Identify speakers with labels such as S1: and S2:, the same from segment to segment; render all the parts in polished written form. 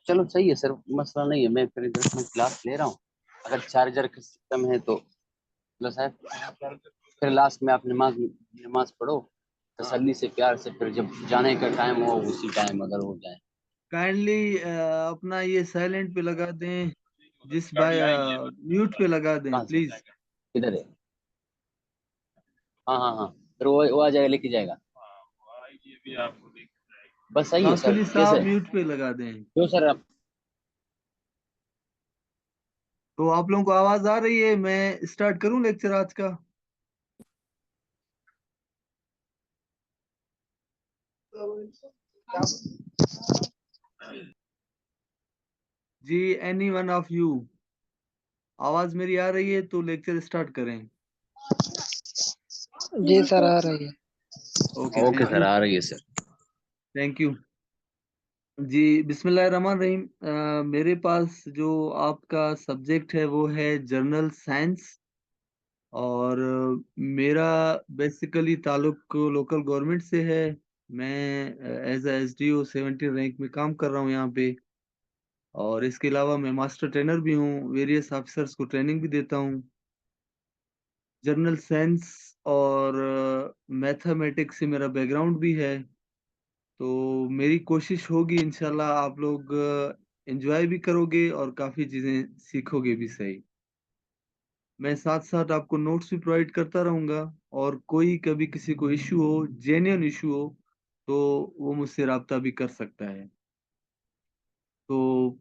S1: चलो सही है सर, मसला नहीं है। मैं फिर इधर से क्लास ले रहा हूँ। अगर चार्जर का सिस्टम है तो प्लस है। फिर लास्ट में आप नमाज नमाज पढ़ो तसल्ली से, प्यार से, फिर जब जाने का टाइम हो उसी टाइम अगर हो जाए।
S2: काइंडली अपना ये साइलेंट पे लगा दें, जिस भाई म्यूट पे लगा दें
S1: कहाँ से?
S2: प्लीज।
S1: किधर है? हाँ हाँ हाँ, फिर वो आ जाएगा, लेके जाएगा। बस सही है सर।
S2: काकली
S1: कैसे?
S2: साहब म्यूट पे लगा दें।
S1: क्यों सर आप?
S2: तो आप लोगों को आवाज आ रही है? मैं स्टार्ट करूं लेक्चर आज का? जी, एनी वन ऑफ यू, आवाज मेरी आ रही है तो लेक्चर स्टार्ट करें।
S3: जी सर आ रही है।
S2: Okay,
S1: okay
S2: thank
S1: sir,
S2: you.
S1: आ रही है सर।
S2: थैंक यू जी। बिस्मिल्लाहिर्रहमानिर्रहीम। मेरे पास जो आपका सब्जेक्ट है वो है जर्नल साइंस, और मेरा बेसिकली ताल्लुक लोकल गवर्नमेंट से है। मैं as S D O 17 rank में काम कर रहा हूँ यहाँ पे, और इसके अलावा मैं मास्टर ट्रेनर भी हूँ, वेरियस ऑफिसर्स को ट्रेनिंग भी देता हूँ। जर्नल साइंस और मैथमेटिक्स से मेरा बैकग्राउंड भी है। तो मेरी कोशिश होगी इंशाल्लाह आप लोग एंजॉय भी करोगे और काफ़ी चीज़ें सीखोगे भी सही। मैं साथ साथ आपको नोट्स भी प्रोवाइड करता रहूँगा, और कोई कभी किसी को इश्यू हो, जेन्युइन इश्यू हो, तो वो मुझसे राब्ता भी कर सकता है। तो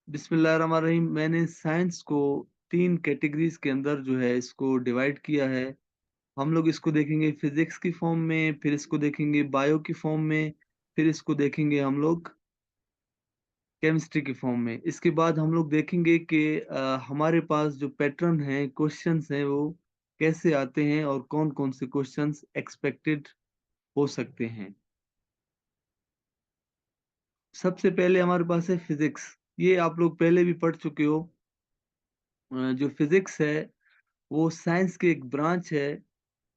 S2: बिस्मिल्लाहिर्रहमानिर्रहीम, मैंने साइंस को 3 कैटेगरीज के अंदर जो है इसको डिवाइड किया है। हम लोग इसको देखेंगे फिजिक्स की फॉर्म में, फिर इसको देखेंगे बायो की फॉर्म में, फिर इसको देखेंगे हम लोग केमिस्ट्री की फॉर्म में। इसके बाद हम लोग देखेंगे कि हमारे पास जो पैटर्न है, क्वेश्चंस हैं, वो कैसे आते हैं और कौन-कौन से क्वेश्चंस एक्सपेक्टेड हो सकते हैं। सबसे पहले हमारे पास है फिजिक्स। ये आप लोग पहले भी पढ़ चुके हो। जो फिजिक्स है वो साइंस की एक ब्रांच है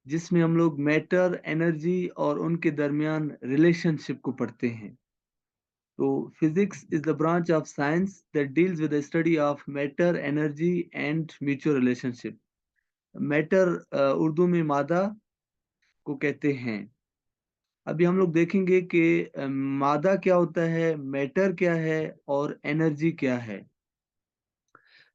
S2: जिसमें हम लोग मैटर, एनर्जी और उनके दरमियान रिलेशनशिप को पढ़ते हैं। तो physics is the branch of science that deals with the study of matter, energy and mutual relationship. Matter Urdu में मादा को कहते हैं। अभी हम लोग देखेंगे कि मादा क्या होता है, मैटर क्या है और एनर्जी क्या है।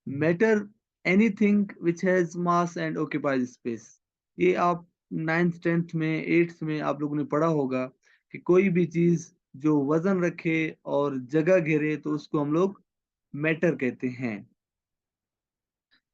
S2: Matter, anything which has mass and occupies space. ये आप 9th 10th में 8th में आप लोगों ने पढ़ा होगा कि कोई भी चीज जो वजन रखे और जगह घेरे तो उसको हम लोग मैटर कहते हैं।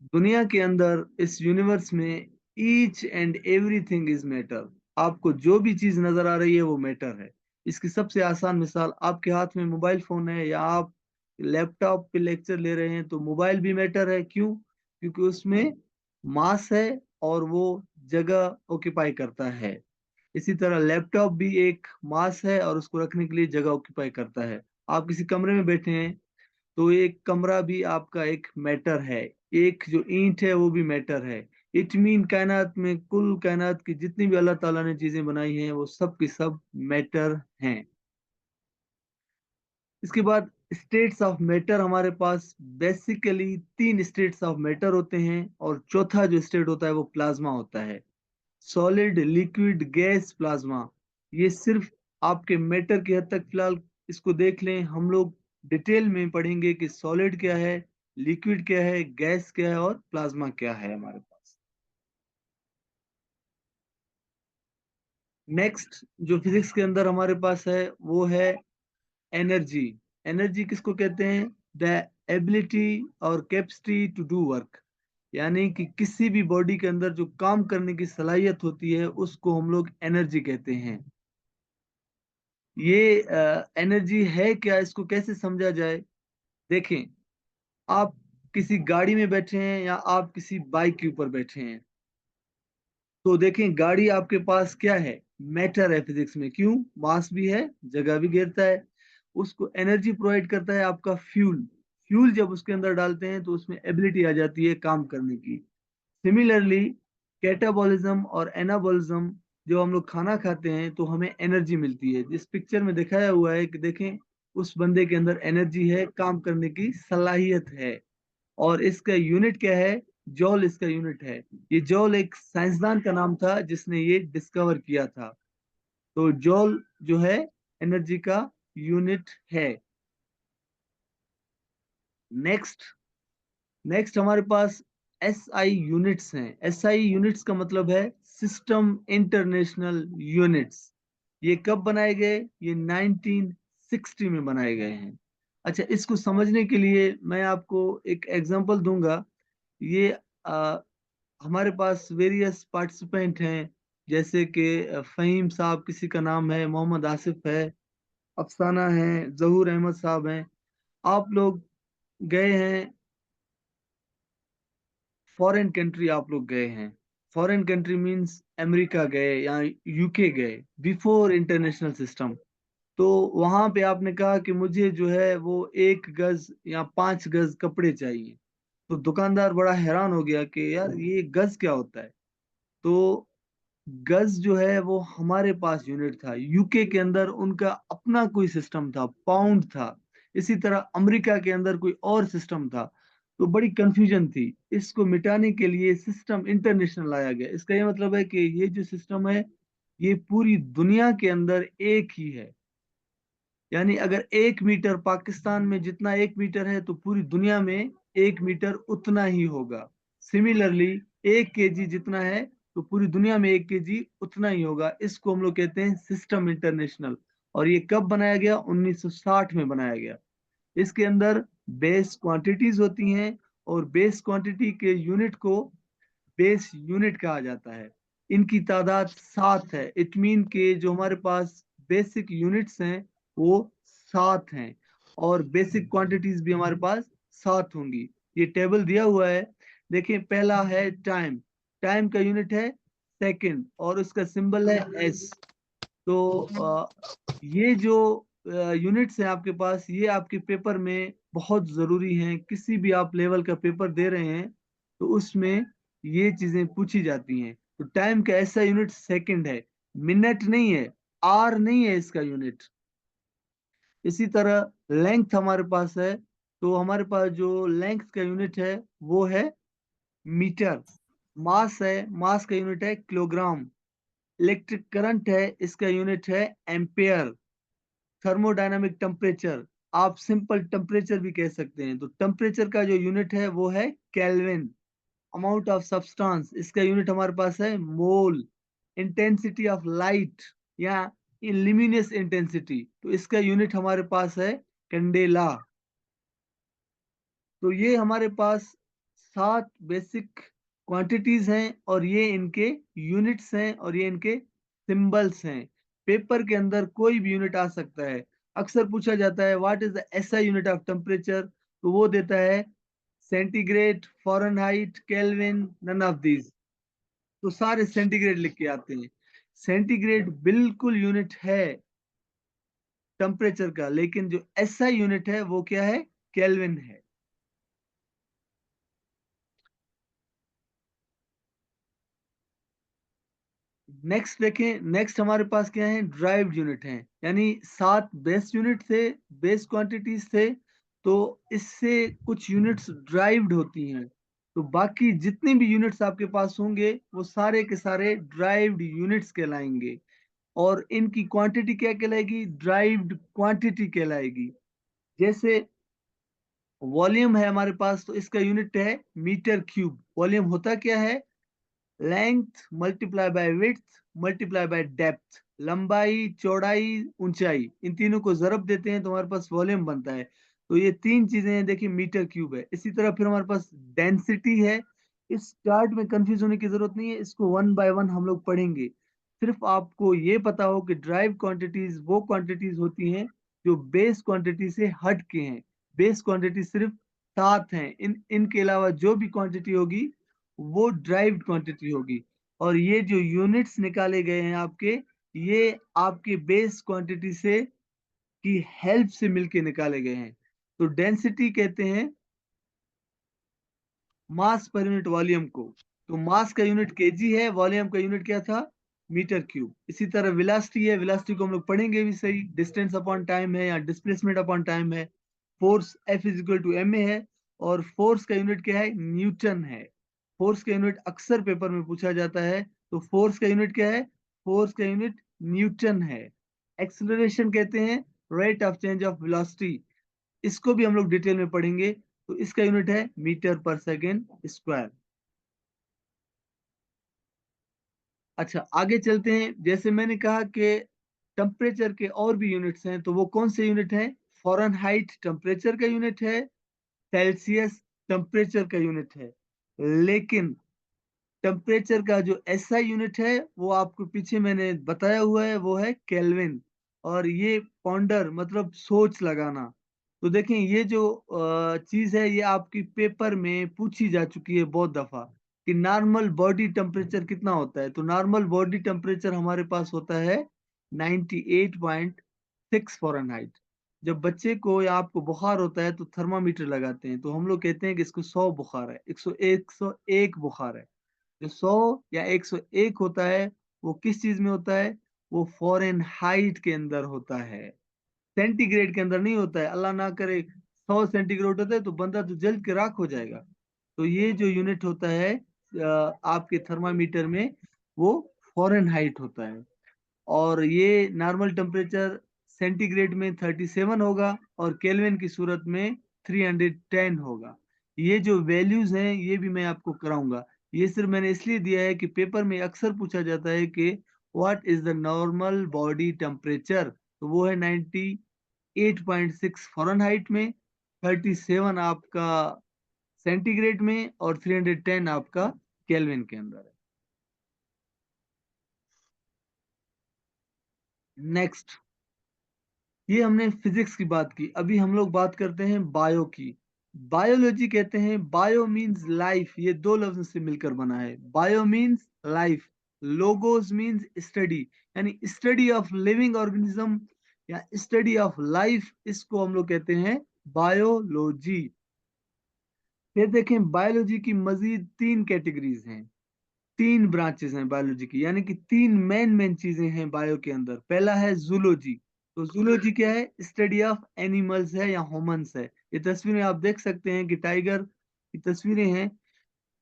S2: दुनिया के अंदर, इस यूनिवर्स में, each and everything is matter. आपको जो भी चीज नजर आ रही है वो मैटर है। इसकी सबसे आसान मिसाल, आपके हाथ में मोबाइल फोन है या आप लैपटॉप पे लेक्चर ले रहे हैं तो मोबाइल भी मैटर है। क्यों? क्योंकि उसमें मास है और वो जगह ऑक्यूपाई करता है। इसी तरह लैपटॉप भी एक मास है और उसको रखने के लिए जगह ऑक्यूपाई करता है। आप किसी कमरे में बैठे हैं तो एक कमरा भी आपका एक मैटर है। एक जो ईंट है वो भी मैटर है। इट मीन कायनात में कुल कायनात की जितनी भी अल्लाह ताला ने चीजें बनाई हैं वो सब की सब मैटर हैं। इसके बाद स्टेट्स ऑफ मैटर, हमारे पास बेसिकली 3 स्टेट्स ऑफ मैटर होते हैं, और चौथा जो स्टेट होता है वो प्लाज्मा होता है। Solid, liquid, gas, plasma. ये सिर्फ आपके मैटर की हद तक फिलहाल इसको देख लें। हम लोग डिटेल में पढ़ेंगे कि सॉलिड क्या है, लिक्विड क्या है, गैस क्या है और प्लाज्मा क्या है हमारे पास। नेक्स्ट जो फिजिक्स के अंदर हमारे पास है वो है एनर्जी। एनर्जी किसको कहते हैं? द एबिलिटी और कैपेसिटी टू डू वर्क। यानी कि किसी भी बॉडी के अंदर जो काम करने की सलाहियत होती है उसको हम लोग एनर्जी कहते हैं। ये एनर्जी है क्या, इसको कैसे समझा जाए? देखें, आप किसी गाड़ी में बैठे हैं या आप किसी बाइक के ऊपर बैठे हैं, तो देखें गाड़ी आपके पास क्या है, मैटर है फिजिक्स में। क्यों? मास भी है, जगह भी घेरता है। उसको एनर्जी प्रोवाइड करता है आपका फ्यूल। फ्यूल जब उसके अंदर डालते हैं तो उसमें एबिलिटी आ जाती है काम करने की। सिमिलरली कैटाबॉलिज्म और एनाबॉलिज्म, जो हम लोग खाना खाते हैं तो हमें एनर्जी मिलती है। जिस पिक्चर में दिखाया हुआ है कि देखें, उस बंदे के अंदर एनर्जी है, काम करने की सलाहियत है। और इसका यूनिट क्या है? जॉल इसका यूनिट है। ये जॉल एक साइंसदान का नाम था जिसने ये डिस्कवर किया था। तो जॉल जो है एनर्जी का यूनिट है। नेक्स्ट नेक्स्ट हमारे पास एसआई यूनिट्स हैं। एसआई यूनिट्स का मतलब है सिस्टम इंटरनेशनल यूनिट्स। ये कब बनाए गए? ये 1960 में बनाए गए हैं। अच्छा, इसको समझने के लिए मैं आपको एक एग्जांपल दूंगा। ये हमारे पास वेरियस पार्टिसिपेंट हैं, जैसे कि फहीम साहब किसी का नाम है, मोहम्मद आसिफ है, अफसाना है, जहूर अहमद साहब हैं। आप लोग गए हैं फॉरेन कंट्री, आप लोग गए हैं। फॉरेन कंट्री मींस अमेरिका गए या यूके गए, बिफोर इंटरनेशनल सिस्टम। तो वहां पे आपने कहा कि मुझे जो है वो 1 गज या 5 गज कपड़े चाहिए। तो दुकानदार बड़ा हैरान हो गया कि यार ये गज क्या होता है। तो गज जो है वो हमारे पास यूनिट था, यूके के अंदर उनका अपना कोई सिस्टम था, पाउंड था। इसी तरह अमेरिका के अंदर कोई और सिस्टम था। तो बड़ी कंफ्यूजन थी। इसको मिटाने के लिए सिस्टम इंटरनेशनल लाया गया। इसका ये मतलब है कि ये जो सिस्टम है ये पूरी दुनिया के अंदर एक ही है। यानी अगर 1 मीटर पाकिस्तान में जितना 1 मीटर है तो पूरी दुनिया में 1 मीटर उतना ही होगा। सिमिलरली 1 केजी जितना है तो पूरी दुनिया में 1 केजी उतना ही होगा। इसको हम लोग कहते हैं सिस्टम इंटरनेशनल। और ये कब बनाया गया? 1960 में बनाया गया। इसके अंदर बेस क्वांटिटीज होती हैं और बेस क्वांटिटी के यूनिट को बेस यूनिट कहा जाता है। इनकी तादाद 7 है। इट मीन के जो हमारे पास बेसिक यूनिट्स हैं वो 7 हैं और बेसिक क्वांटिटीज भी हमारे पास 7 होंगी। ये टेबल दिया हुआ है। देखिए, पहला है टाइम। टाइम का यूनिट है सेकंड और उसका सिंबल है एस। तो ये जो यूनिट्स हैं आपके पास, ये आपके पेपर में बहुत जरूरी हैं। किसी भी आप लेवल का पेपर दे रहे हैं तो उसमें ये चीजें पूछी जाती हैं। तो टाइम का ऐसा यूनिट सेकंड है, मिनट नहीं है, आर नहीं है इसका यूनिट। इसी तरह लेंथ हमारे पास है। तो हमारे पास जो लेंथ का यूनिट है वो है मीटर। मास है, मास का यूनिट है किलोग्राम। इलेक्ट्रिक करंट है, इसका यूनिट है एम्पेयर। थर्मोडायनामिक टेम्परेचर, आप सिंपल टेम्परेचर भी कह सकते हैं। तो टेम्परेचर का जो यूनिट है वो है केल्विन। अमाउंट ऑफ सब्सटेंस, इसका यूनिट हमारे पास है मोल। इंटेंसिटी ऑफ लाइट या इल्यूमिनेस इंटेंसिटी, तो इसका यूनिट हमारे पास है कैंडेला। तो ये हमारे पास 7 बेसिक क्वांटिटीज हैं और ये इनके यूनिट्स हैं और ये इनके सिंबल्स हैं। पेपर के अंदर कोई भी यूनिट आ सकता है। अक्सर पूछा जाता है what is the SI unit of temperature, तो वो देता है centigrade, Fahrenheit, Kelvin, none of these. तो सारे सेंटीग्रेड लिख के आते हैं। सेंटीग्रेड बिल्कुल यूनिट है टेम्परेचर का, लेकिन जो एसआई यूनिट है वो क्या है? केल्विन है। नेक्स्ट देखें, नेक्स्ट हमारे पास क्या है? ड्राइव्ड यूनिट है। यानी 7 बेस यूनिट थे, बेस क्वांटिटीज थे। तो इससे कुछ यूनिट्स ड्राइव्ड होती हैं। तो बाकी जितने भी यूनिट्स आपके पास होंगे वो सारे के सारे ड्राइव्ड यूनिट्स कहलाएंगे। और इनकी क्वांटिटी क्या कहलाएगी? ड्राइव्ड क्वांटिटी कहलाएगी। जैसे वॉल्यूम है हमारे पास, तो इसका यूनिट है मीटर क्यूब। वॉल्यूम होता क्या है? Length multiply by width multiply by depth. लंबाई, चौड़ाई, ऊंचाई, इन तीनों को जरब देते हैं तो हमारे पास वॉल्यूम बनता है। तो ये 3 चीजें हैं। देखिए, मीटर क्यूब है। इसी तरह फिर हमारे पास डेंसिटी है। इस चार्ट में कंफ्यूज होने की जरूरत नहीं है, इसको वन बाय वन हम लोग पढ़ेंगे। सिर्फ आपको ये पता हो कि ड्राइव क्वांटिटीज वो क्वांटिटीज होती हैं जो बेस क्वांटिटी से हट के हैं। बेस क्वांटिटी सिर्फ 7 हैं। इनके अलावा जो भी क्वांटिटी होगी वो ड्राइव्ड क्वांटिटी होगी। और ये जो यूनिट्स निकाले गए हैं आपके, ये आपके बेस क्वांटिटी से की हेल्प से मिलके निकाले गए हैं। तो डेंसिटी कहते हैं मास पर यूनिट वॉल्यूम को। तो मास का यूनिट केजी है, वॉल्यूम का यूनिट क्या था? Metre cube. इसी तरह वेलोसिटी है, वेलोसिटी को हम लोग पढ़ेंगे भी सही, डिस्टेंस अपॉन टाइम है या डिस्प्लेसमेंट अपॉन टाइम है। Force F is equal to ma है, और फोर्स का यूनिट क्या है, न्यूटन है। फोर्स का यूनिट अक्सर पेपर में पूछा जाता है, तो फोर्स का यूनिट क्या है, फोर्स का यूनिट न्यूटन है। एक्सेलरेशन कहते हैं rate of change of velocity, इसको भी हम लोग डिटेल में पढ़ेंगे, तो इसका यूनिट है मीटर पर सेकेंड स्क्वायर। अच्छा, आगे चलते हैं। जैसे मैंने कहा कि टेम्परेचर के और भी यूनिट्स हैं, तो वो कौन से यूनिट हैं, फ़ारेनहाइट टेम्परेचर का यूनिट है, सेल्सियस टेम्परेचर का यूनिट है। लेकिन टेम्परेचर का जो एसआई यूनिट है वो आपको पीछे मैंने बताया हुआ है, वो है केल्विन। और ये पॉन्डर मतलब सोच लगाना। तो देखें, ये जो चीज है ये आपकी पेपर में पूछी जा चुकी है बहुत दफा, कि नॉर्मल बॉडी टेम्परेचर कितना होता है। तो नॉर्मल बॉडी टेम्परेचर हमारे पास होता है 98.6 फ़ारेनहाइट। जब बच्चे को या आपको बुखार होता है तो थर्मामीटर लगाते हैं, तो हम लोग कहते हैं कि इसको 100 बुखार है, 101 बुखार है। जो 100 या 101 होता है वो किस चीज में होता है, वो फॉरेन हाइट के अंदर होता है, सेंटीग्रेड के अंदर नहीं होता है। अल्लाह ना करे 100 सेंटीग्रेड होता है तो बंदा तो जल के राख हो जाएगा। तो ये जो यूनिट होता है आपके थर्मामीटर में, वो फॉरेन हाइट होता है। और ये नॉर्मल टेम्परेचर सेंटीग्रेड में 37 होगा, और केल्विन की सूरत में 310 होगा। ये जो वैल्यूज हैं ये भी मैं आपको कराऊंगा। ये सिर्फ मैंने इसलिए दिया है कि पेपर में अक्सर पूछा जाता है कि what is the normal body temperature, तो वो है 98.6 फ़ारेनहाइट में, 37 आपका सेंटीग्रेड में, और 310 आपका केल्विन के अंदर है। नेक्स्ट, ये हमने फिजिक्स की बात की, अभी हम लोग बात करते हैं बायो की। बायोलॉजी कहते हैं, बायो मीन्स लाइफ, ये दो लफ्जों से मिलकर बना है। Bio means life, logos means study, यानी स्टडी ऑफ लिविंग ऑर्गेनिज्म या स्टडी ऑफ लाइफ, इसको हम लोग कहते हैं बायोलॉजी। फिर देखें, बायोलॉजी की मजीद तीन कैटेगरीज हैं, तीन ब्रांचेस हैं बायोलॉजी की, यानी कि तीन मेन मेन चीजें हैं बायो के अंदर। पहला है जूलॉजी। तो जूलॉजी क्या है, स्टडी ऑफ एनिमल्स है या ह्यूमंस है। ये तस्वीरें आप देख सकते हैं कि टाइगर की तस्वीरें हैं,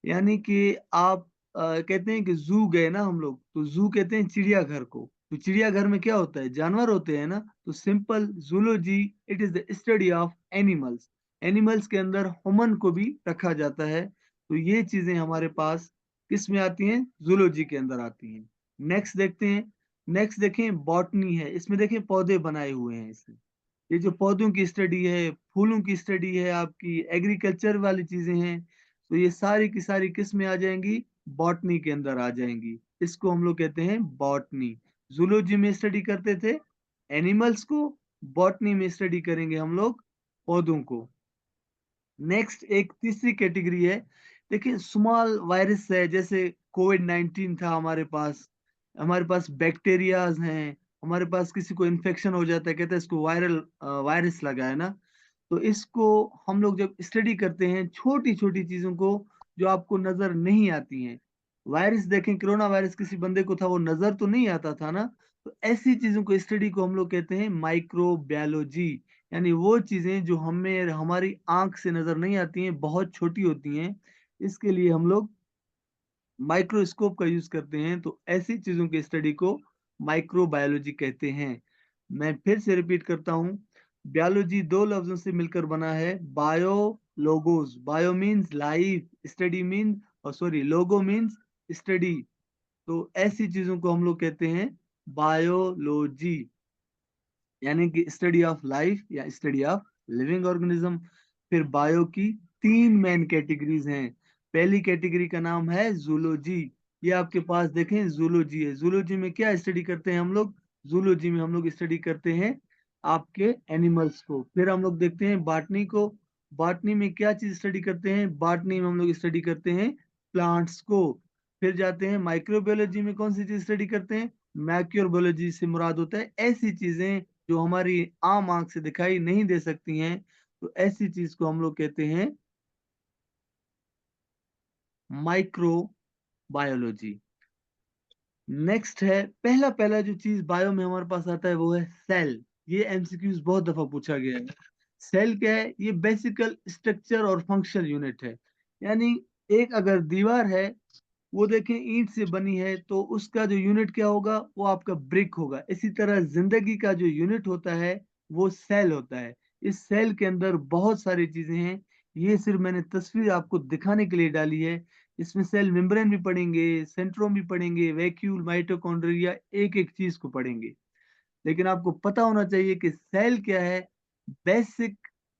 S2: यानी कि आप कहते हैं कि जू गए ना हम लोग, तो जू कहते हैं चिड़ियाघर को। तो चिड़ियाघर में क्या होता है, जानवर होते हैं ना। तो simple zoology, it is the study of animals. Animals के अंदर ह्यूमन को भी रखा जाता है। तो ये चीजें हमारे पास किस में आती हैं, जूलॉजी के अंदर आती हैं। नेक्स्ट देखते हैं, नेक्स्ट देखें बॉटनी है, इसमें देखें पौधे बनाए हुए हैं इसमें। ये जो पौधों की स्टडी है, फूलों की स्टडी है, आपकी एग्रीकल्चर वाली चीजें हैं, तो ये सारी की सारी किस में आ जाएंगी, बॉटनी के अंदर आ जाएंगी। इसको हम लोग कहते हैं बॉटनी। जूलॉजी में स्टडी करते थे एनिमल्स को, बॉटनी में स्टडी करेंगे हम लोग पौधों को। नेक्स्ट एक तीसरी कैटेगरी है, देखिए स्मॉल वायरस है, जैसे कोविड-19 था हमारे पास बैक्टीरियाज हैं, हमारे पास किसी को इन्फेक्शन हो जाता है, कहते हैं इसको वायरल वायरस लगा है ना। तो इसको हम लोग जब स्टडी करते हैं छोटी छोटी चीजों को, जो आपको नजर नहीं आती हैं। वायरस देखें, कोरोना वायरस किसी बंदे को था, वो नजर तो नहीं आता था ना। तो ऐसी चीजों को स्टडी को हम लोग कहते हैं माइक्रोबायोलॉजी, यानी वो चीजें जो हमें हमारी आंख से नजर नहीं आती हैं, बहुत छोटी होती हैं, इसके लिए हम लोग माइक्रोस्कोप का यूज करते हैं। तो ऐसी चीजों की स्टडी को माइक्रोबायोलॉजी कहते हैं। मैं फिर से रिपीट करता हूँ, बायोलॉजी दो लफ्जों से मिलकर बना है, bio logos, bio means life, study mean, और सॉरी, लोगो मीन्स स्टडी। तो ऐसी चीजों को हम लोग कहते हैं बायोलॉजी, यानी कि स्टडी ऑफ लाइफ या स्टडी ऑफ लिविंग ऑर्गेनिज्म। फिर बायो की तीन मेन कैटेगरीज हैं। पहली कैटेगरी का नाम है जूलॉजी। ये आपके पास देखें जूलॉजी है, जूलॉजी में क्या स्टडी करते हैं हम लोग, जूलॉजी में हम लोग स्टडी करते हैं आपके एनिमल्स को। फिर हम लोग देखते हैं बाटनी को, बाटनी में क्या चीज स्टडी करते हैं, बाटनी में हम लोग स्टडी करते हैं प्लांट्स को। फिर जाते हैं माइक्रोबायोलॉजी में, कौन सी चीज स्टडी करते हैं, माइक्रोबायोलॉजी से मुराद होता है ऐसी चीजें जो हमारी आम आंख से दिखाई नहीं दे सकती हैं। तो ऐसी चीज को हम लोग कहते हैं माइक्रोबायोलॉजी। नेक्स्ट है पहला पहला जो चीज बायो में हमारे पास आता है वो है सेल। ये एमसीक्यूज बहुत दफा पूछा गया है। सेल क्या है? ये बेसिकल स्ट्रक्चर और फंक्शनल यूनिट है। यानी एक अगर दीवार है, वो देखें ईंट से बनी है, तो उसका जो यूनिट क्या होगा? वो आपका ब्रिक होगा। इसी तरह जिंदगी का जो यूनिट होता है वो सेल होता है। इस सेल के अंदर बहुत सारी चीजें हैं। ये सिर्फ मैंने तस्वीर आपको दिखाने के लिए डाली है। इसमें सेल मेम्ब्रेन भी पढ़ेंगे, सेंट्रोम भी पढ़ेंगे, वैक्यूल, माइटोकॉन्ड्रिया, एक एक चीज को पढ़ेंगे। लेकिन आपको पता होना चाहिए कि सेल क्या है। बेसिक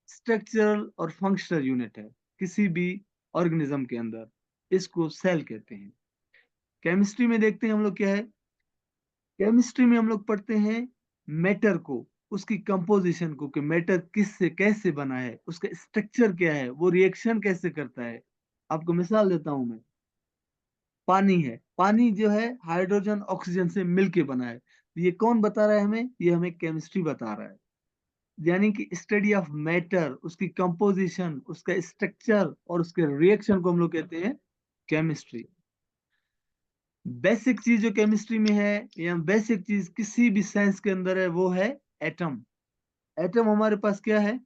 S2: स्ट्रक्चरल और फंक्शनल यूनिट है किसी भी ऑर्गेनिज्म के अंदर। इसको सेल कहते हैं। केमिस्ट्री में देखते हैं हम लोग क्या है। केमिस्ट्री में हम लोग पढ़ते हैं मैटर को, उसकी कंपोजिशन को, कि मैटर किस से कैसे बना है, उसका स्ट्रक्चर क्या है, वो रिएक्शन कैसे करता है। आपको मिसाल देता हूं मैं। पानी है, पानी जो है हाइड्रोजन ऑक्सीजन से मिलके बना है। ये कौन बता रहा है हमें? ये हमें केमिस्ट्री बता रहा है। यानी कि स्टडी ऑफ मैटर, उसकी कंपोजिशन, उसका स्ट्रक्चर और उसके रिएक्शन को हम लोग कहते हैं केमिस्ट्री। बेसिक चीज जो केमिस्ट्री में है, या बेसिक चीज किसी भी साइंस के अंदर है, वो है एटम। एटम हमारे पास क्या है?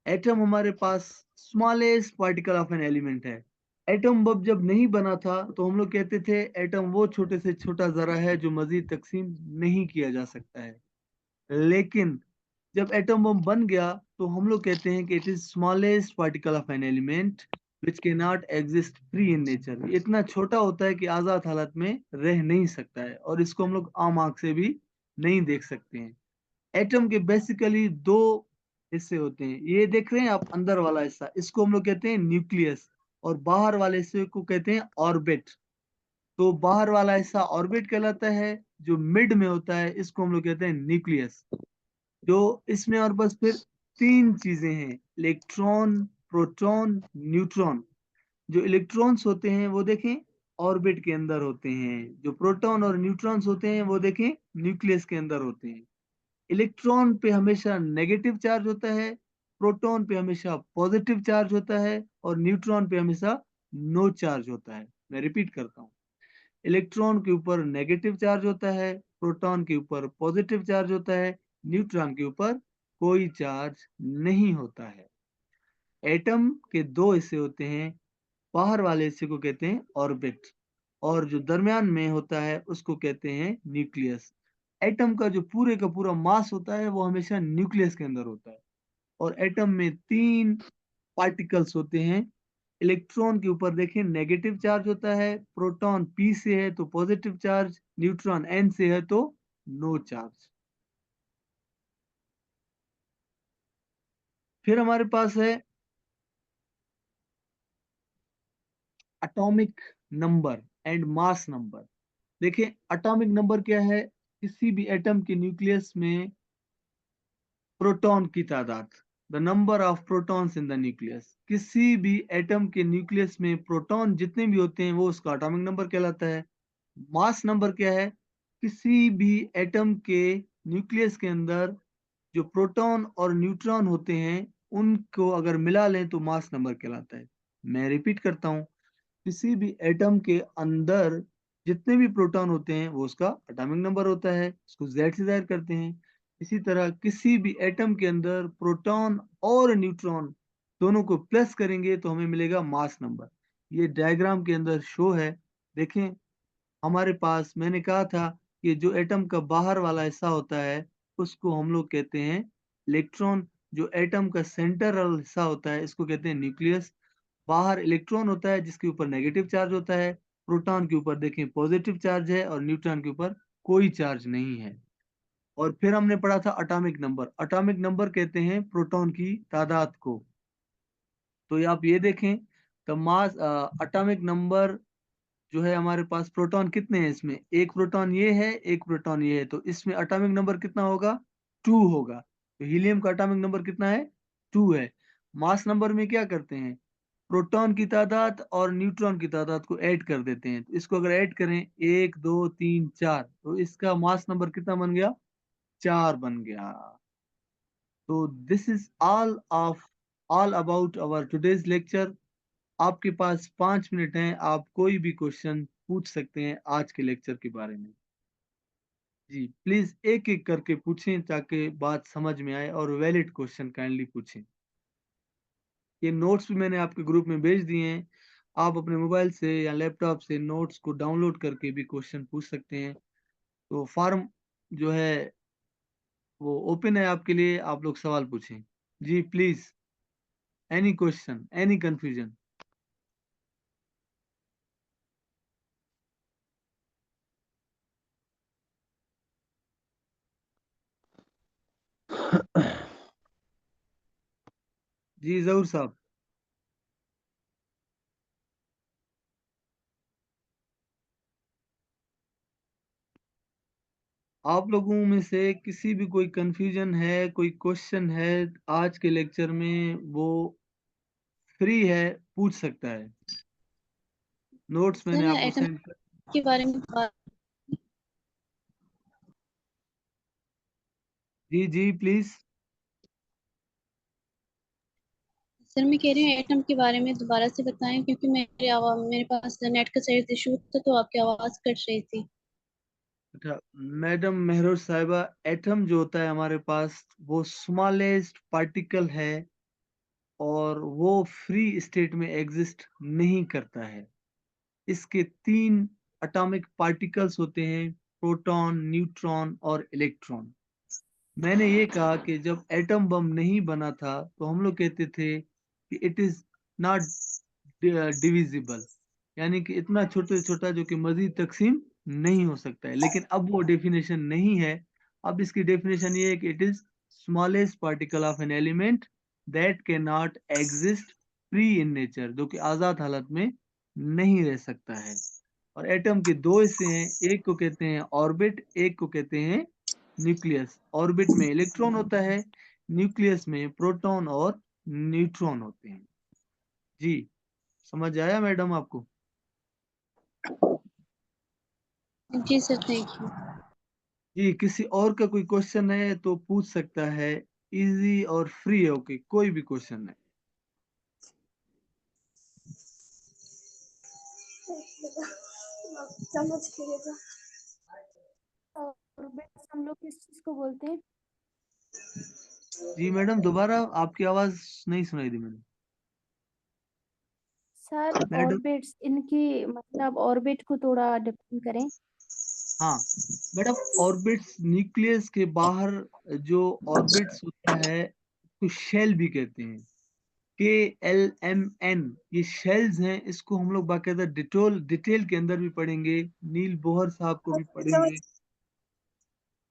S2: एटम हमारे पास smallest particle of an element है। एटम बम जब नहीं बना था तो हम लोग कहते थे एटम वो छोटे से छोटा जरा है जो मजीद तकसीम नहीं किया जा सकता है। लेकिन जब एटम बम बन गया तो हम लोग कहते हैं कि it is smallest particle of an element which can not exist free in nature. इतना छोटा होता है कि आजाद हालत में रह नहीं सकता है, और इसको हम लोग आम आंख से भी नहीं देख सकते हैं। एटम के बेसिकली दो हिस्से होते हैं। ये देख रहे हैं आप, अंदर वाला हिस्सा, इसको हम लोग कहते हैं न्यूक्लियस, और बाहर वाले हिस्से को कहते हैं ऑर्बिट। तो बाहर वाला हिस्सा ऑर्बिट कहलाता है, जो मिड में होता है इसको हम लोग कहते हैं न्यूक्लियस। जो इसमें और बस फिर तीन चीजें हैं, इलेक्ट्रॉन, प्रोटॉन, न्यूट्रॉन। जो इलेक्ट्रॉन्स होते हैं वो देखें ऑर्बिट के अंदर होते हैं, जो प्रोटॉन और न्यूट्रॉन्स होते हैं वो देखें न्यूक्लियस के अंदर होते हैं। इलेक्ट्रॉन पे हमेशा नेगेटिव चार्ज होता है, प्रोटॉन पे हमेशा पॉजिटिव चार्ज होता है, और न्यूट्रॉन पे हमेशा नो चार्ज होता है। मैं रिपीट करता हूँ। इलेक्ट्रॉन के ऊपर नेगेटिव चार्ज होता है, प्रोटॉन के ऊपर पॉजिटिव चार्ज होता है, न्यूट्रॉन के ऊपर कोई चार्ज नहीं होता है। एटम के दो हिस्से होते हैं। बाहर वाले हिस्से को कहते हैं ऑर्बिट, और जो दरमियान में होता है उसको कहते हैं न्यूक्लियस। एटम का जो पूरे का पूरा मास होता है वो हमेशा न्यूक्लियस के अंदर होता है। और एटम में तीन पार्टिकल्स होते हैं। इलेक्ट्रॉन के ऊपर देखें नेगेटिव चार्ज होता है, प्रोटॉन पी से है तो पॉजिटिव चार्ज, न्यूट्रॉन एन से है तो नो चार्ज। फिर हमारे पास है atomic number and mass number. देखिए एटॉमिक नंबर क्या है? किसी भी एटम के न्यूक्लियस में प्रोटॉन की तादाद, the number of protons in the nucleus. किसी भी एटम के न्यूक्लियस में प्रोटॉन जितने भी होते हैं वो उसका एटॉमिक नंबर कहलाता है। मास नंबर क्या है? किसी भी एटम के न्यूक्लियस के अंदर जो प्रोटॉन और न्यूट्रॉन होते हैं उनको अगर मिला लें तो मास नंबर कहलाता है। मैं रिपीट करता हूँ, किसी भी एटम के अंदर जितने भी प्रोटॉन होते हैं वो उसका एटॉमिक नंबर होता है, इसको जेड से जाहिर करते हैं। इसी तरह किसी भी एटम के अंदर प्रोटॉन और न्यूट्रॉन दोनों को प्लस करेंगे तो हमें मिलेगा मास नंबर। ये डायग्राम के अंदर शो है। देखें हमारे पास, मैंने कहा था कि जो एटम का बाहर वाला हिस्सा होता है उसको हम लोग कहते हैं इलेक्ट्रॉन। जो एटम का सेंट्रल हिस्सा होता है इसको कहते हैं न्यूक्लियस। बाहर इलेक्ट्रॉन होता है जिसके ऊपर नेगेटिव चार्ज होता है, प्रोटॉन के ऊपर देखें पॉजिटिव चार्ज है, और न्यूट्रॉन के ऊपर कोई चार्ज नहीं है। और फिर हमने पढ़ा था अटोमिक नंबर। अटोमिक नंबर कहते हैं प्रोटॉन की तादाद को। तो आप ये देखें, तो मास अटोमिक नंबर जो है हमारे पास, प्रोटॉन कितने हैं इसमें? एक प्रोटॉन ये है, एक प्रोटॉन ये है, तो इसमें एटॉमिक नंबर कितना होगा? 2 होगा। तो हीलियम का एटॉमिक नंबर कितना है? 2 है। मास नंबर में क्या करते हैं? प्रोटॉन की तादाद और न्यूट्रॉन की तादाद को ऐड कर देते हैं। तो इसको अगर ऐड करें, 1 2 3 4, तो इसका मास नंबर कितना बन गया? 4 बन गया। तो this is all about our today's lecture. आपके पास 5 मिनट हैं, आप कोई भी क्वेश्चन पूछ सकते हैं आज के लेक्चर के बारे में। जी प्लीज एक एक करके पूछें ताकि बात समझ में आए, और वैलिड क्वेश्चन काइंडली पूछें। ये नोट्स भी मैंने आपके ग्रुप में भेज दिए हैं, आप अपने मोबाइल से या लैपटॉप से नोट्स को डाउनलोड करके भी क्वेश्चन पूछ सकते हैं। तो फॉर्म जो है वो ओपन है आपके लिए, आप लोग सवाल पूछें। जी please, any question, any confusion. जी जरूर साहब। आप लोगों में से किसी भी कोई कंफ्यूजन है, कोई क्वेश्चन है आज के लेक्चर में, वो फ्री है, पूछ सकता है। नोट्स मैंने
S3: सर
S2: आपको
S3: एटम
S2: सेंड कर।
S3: के बारे में
S2: जी जी प्लीज।
S3: सर मैं कह रही हूँ एटम के बारे में दोबारा से बताएं, क्योंकि मेरे पास नेट का शायद इशू था, तो आपकी आवाज कट रही थी।
S2: अच्छा मैडम मेहरोज साहिबा, एटम जो होता है हमारे पास, वो स्मॉलेस्ट पार्टिकल है, और वो फ्री स्टेट में एग्जिस्ट नहीं करता है। इसके 3 एटॉमिक पार्टिकल्स होते हैं, प्रोटॉन, न्यूट्रॉन और इलेक्ट्रॉन। मैंने ये कहा कि जब एटम बम नहीं बना था तो हम लोग कहते थे कि इट इज नॉट डिविजिबल, यानी कि इतना छोटा छोटा जो कि मजीद तकसीम नहीं हो सकता है। लेकिन अब वो डेफिनेशन नहीं है। अब इसकी डेफिनेशन ये है कि it is smallest particle of an element that can not exist free in nature, जो कि आजाद हालत में नहीं रह सकता है। और एटम के 2 हिस्से हैं, एक को कहते हैं ऑर्बिट, एक को कहते हैं न्यूक्लियस। ऑर्बिट में इलेक्ट्रॉन होता है, न्यूक्लियस में प्रोटॉन और न्यूट्रॉन होते हैं। जी समझ आया मैडम आपको?
S3: जी सर, थैंक यू।
S2: जी किसी और का कोई क्वेश्चन है तो पूछ सकता है, इजी और फ्री है, ओके, कोई भी क्वेश्चन है।
S4: समझ लीजिएगा। और बेस हम लोग किस चीज को बोलते हैं?
S2: जी मैडम दोबारा आपकी आवाज नहीं सुनाई दी मैंने।
S4: सर
S2: मैडम,
S4: ऑर्बिट्स, इनकी मतलब ऑर्बिट को थोड़ा डिफाइन करें।
S2: हाँ मैडम, ऑर्बिट्स न्यूक्लियस के बाहर जो ऑर्बिट्स होता है तो शेल भी कहते हैं, KLMN, ये शेल्स हैं। इसको हम लोग बाकायदा डिटेल के अंदर भी पढ़ेंगे, नील बोहर साहब को भी
S4: समझ।
S2: पढ़ेंगे।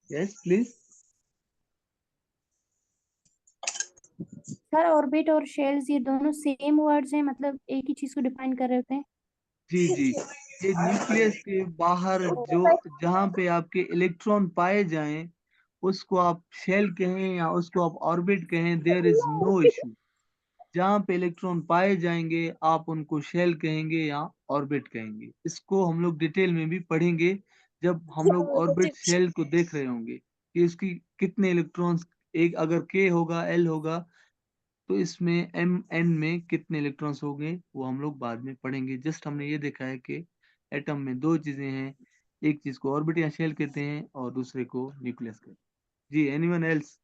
S2: Yes please.
S4: सर ऑर्बिट और शेल्स ये दोनों सेम वर्ड्स हैं, मतलब एक ही चीज को डिफाइन कर रहे होते हैं।
S2: जी जी, ये न्यूक्लियस के बाहर जो, जहाँ पे आपके इलेक्ट्रॉन पाए जाएं, उसको आप शेल कहें या उसको आप ऑर्बिट कहें, देयर इज नो इशू। जहाँ पे इलेक्ट्रॉन पाए जाएंगे आप उनको शेल कहेंगे या ऑर्बिट कहेंगे। इसको हम लोग डिटेल में भी पढ़ेंगे जब हम लोग ऑर्बिट शेल को देख रहे होंगे कि इसकी कितने इलेक्ट्रॉन्स, एक अगर के होगा, एल होगा, तो इसमें एम एन में कितने इलेक्ट्रॉन्स होंगे वो हम लोग बाद में पढ़ेंगे। जस्ट हमने ये देखा है कि एटम में 2 चीजें हैं, एक चीज को ऑर्बिट या शेल कहते हैं और दूसरे को न्यूक्लियस कहते हैं। जी एनीवन एल्स?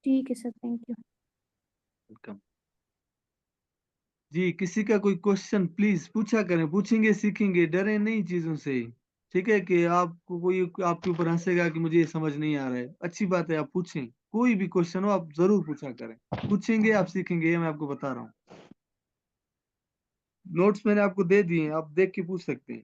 S4: ठीक है सर, थैंक यू।
S2: वेलकम। जी किसी का कोई क्वेश्चन प्लीज पूछा करें, पूछेंगे सीखेंगे, डरे नहीं चीजों से। ठीक है कि आपको कोई आपके ऊपर हंसेगा कि मुझे ये समझ नहीं आ रहा है, अच्छी बात है, आप पूछें, कोई भी क्वेश्चन हो आप जरूर पूछा करें। पूछेंगे आप सीखेंगे, ये मैं आपको बता रहा हूँ। नोट्स मैंने आपको दे दिए हैं, आप देख के पूछ सकते हैं।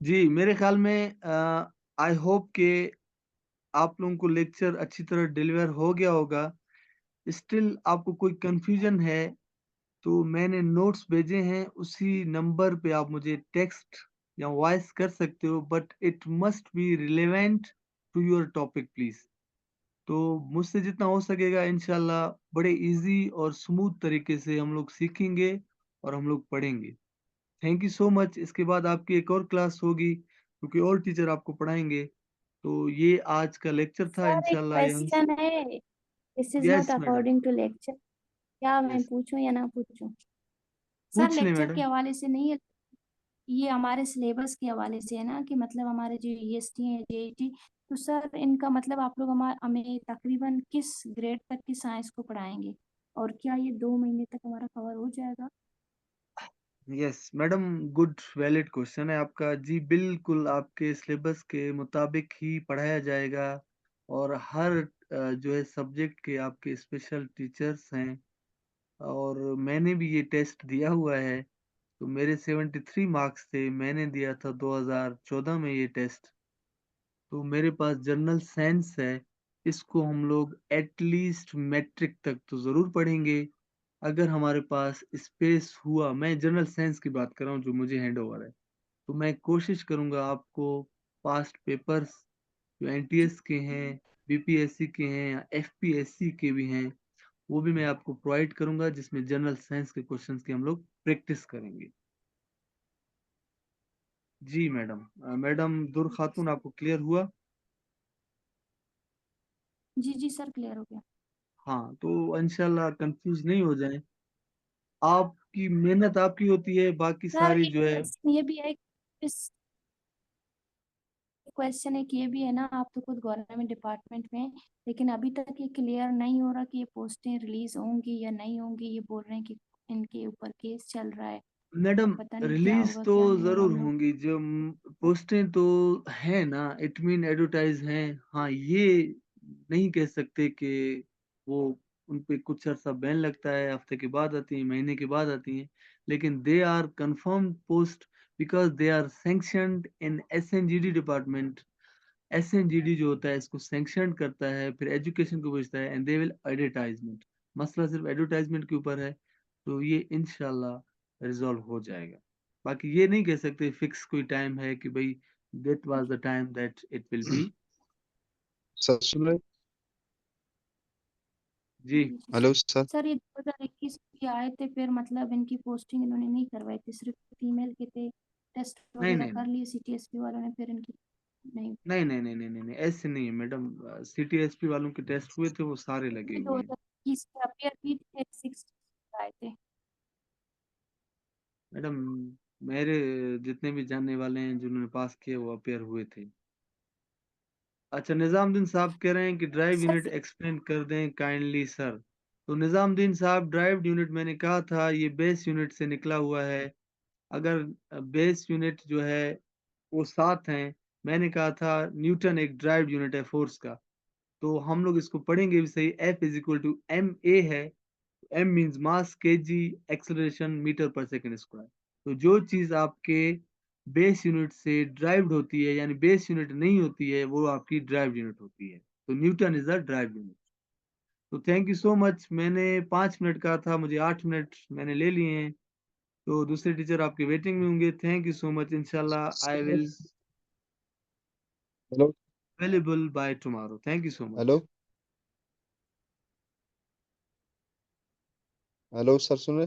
S2: जी मेरे ख्याल में आई होप कि आप लोगों को लेक्चर अच्छी तरह डिलीवर हो गया होगा। स्टिल आपको कोई कंफ्यूजन है तो मैंने नोट्स भेजे हैं, उसी नंबर पे आप मुझे टेक्स्ट या वॉइस कर सकते हो, but it must be relevant to your topic please. तो मुझसे जितना हो सकेगा इंशाल्लाह बड़े इजी और स्मूथ तरीके से हम लोग सीखेंगे और हम लोग पढ़ेंगे। Thank you so much. इसके बाद आपकी एक और क्लास होगी क्योंकि और टीचर आपको पढ़ाएंगे। तो ये आज का लेक्चर था,
S4: सर एक
S2: इंशाल्लाह यहाँ से।
S4: क्वेश्चन है, this is not
S2: yes madam,
S4: according to lecture, क्या मैं
S2: यस,
S4: पूछूं या ना पूछूं? सर
S2: पूछ लें
S4: लेक्चर के
S2: मैडम।
S4: हवाले से नहीं है, ये हमारे सिलेबस के हवाले से है ना, कि मतलब हमारे जो ईएसटी है, जेईटी, तो सर इनका मतलब आप लोग हमें तकरीबन किस ग्रेड तक की साइंस को पढ़ाएंगे, और क्या ये 2 महीने तक हमारा कवर हो जाएगा?
S2: Yes madam, good valid question है आपका। जी बिल्कुल, आपके सिलेबस के मुताबिक ही पढ़ाया जाएगा। और हर जो है सब्जेक्ट के आपके स्पेशल टीचर्स हैं। और मैंने भी ये टेस्ट दिया हुआ है, तो मेरे 73 मार्क्स थे। मैंने दिया था 2014 में ये टेस्ट। तो मेरे पास जनरल साइंस है, इसको हम लोग एटलीस्ट मैट्रिक तक तो ज़रूर पढ़ेंगे। अगर हमारे पास स्पेस हुआ, मैं जनरल साइंस की बात कर रहा हूँ जो मुझे हैंड ओवर है, तो मैं कोशिश करूंगा आपको पास्ट पेपर्स जो एनटीएस के हैं, बीपीएससी के हैं या एफपीएससी के भी हैं, वो भी मैं आपको प्रोवाइड करूंगा, जिसमें जनरल साइंस के क्वेश्चंस की हम लोग प्रैक्टिस करेंगे। जी मैडम। मैडम दुर खातून, आपको क्लियर हुआ?
S4: जी जी सर, क्लियर हो गया।
S2: हाँ, तो इंशाल्लाह कंफ्यूज नहीं हो जाए। आपकी मेहनत आपकी होती है, बाकी
S4: सर
S2: सारी
S4: एक
S2: जो है।
S4: क्वेश्चन ये भी है, इस क्वेश्चन एक ये भी है ना, आप तो खुद गवर्नमेंट डिपार्टमेंट में हैं, लेकिन अभी तक ये क्लियर नहीं हो रहा कि ये पोस्टें रिलीज होंगी या नहीं होंगी। ये बोल रहे हैं कि इनके ऊपर केस चल रहा है,
S2: मैडम
S4: पता नहीं क्या
S2: रिलीज
S4: होगा
S2: तो
S4: क्या नहीं होगा।
S2: जरूर
S4: हम लोग
S2: होंगी, जो पोस्टें तो है ना, इट मीन एडवर्टाइज हैं। हाँ, ये नहीं कह सकते कि वो उन पे कुछ अर्सा बैन लगता है, हफ्ते के बाद आती है, महीने के बाद आती हैं, लेकिन they are confirm post because they are sanctioned in SNGD department. SNGD जो होता है इसको सैंक्शन करता है, फिर एजुकेशन को भेजता है, एंड दे विल एडवर्टाइजमेंट। मसला सिर्फ एडवर्टाइजमेंट के ऊपर है, तो ये इंशाल्लाह रिजॉल्व हो जाएगा। बाकी ये नहीं कह सकते फिक्स कोई टाइम है कि भाई that was the time that it will be.
S5: Sir सुन रहे?
S2: जी।
S4: जी जी
S5: हेलो
S4: सर।
S5: सर।
S4: सर ये 2021 के आए थे, फिर मतलब इनकी पोस्टिंग इन्होंने नहीं करवाई थी, सिर्फ फीमेल के थे, टेस्ट
S2: नहीं
S4: वगैरह
S2: नहीं
S4: कर
S2: नहीं
S4: लिए सीटीएसपी वालों ने, फिर इनकी नहीं।
S2: नहीं नहीं नहीं नहीं नहीं नहीं, ऐसे नहीं है मैडम। सीटीएसपी वालों के टेस्ट हुए थे, वो सारे लगे हुए हैं।
S4: 2021 के अपियर भी थे, 6 आए थे।
S2: मैडम मेरे जितने भी जानने वाले हैं जिन्होंने पास किए, वो अपेयर हुए थे। अच्छा, निजामुद्दीन साहब कह रहे हैं कि ड्राइव
S4: सर
S2: यूनिट एक्सप्लेन कर दें काइंडली सर। तो निजामुद्दीन साहब, ड्राइव यूनिट मैंने कहा था ये बेस यूनिट से निकला हुआ है। अगर बेस यूनिट जो है वो 7 हैं, मैंने कहा था न्यूटन एक ड्राइव यूनिट है फोर्स का, तो हम लोग इसको पढ़ेंगे भी सही। F is equal to M A है, M means mass, K G acceleration metre per second square. तो जो चीज आपके बेस यूनिट से ड्राइव्ड होती है, यानी बेस यूनिट नहीं होती है, वो आपकी ड्राइव यूनिट होती है। तो Newton is a drive unit. तो थैंक यू सो मच। मैंने 5 मिनट कहा था, मुझे 8 मिनट मैंने ले लिए हैं। तो दूसरे टीचर आपके वेटिंग में होंगे। Thank you so much. इंशाल्लाह I will
S5: hello
S2: available by tomorrow. Thank you so
S5: hello
S2: much.
S5: Hello sir सुन रहे?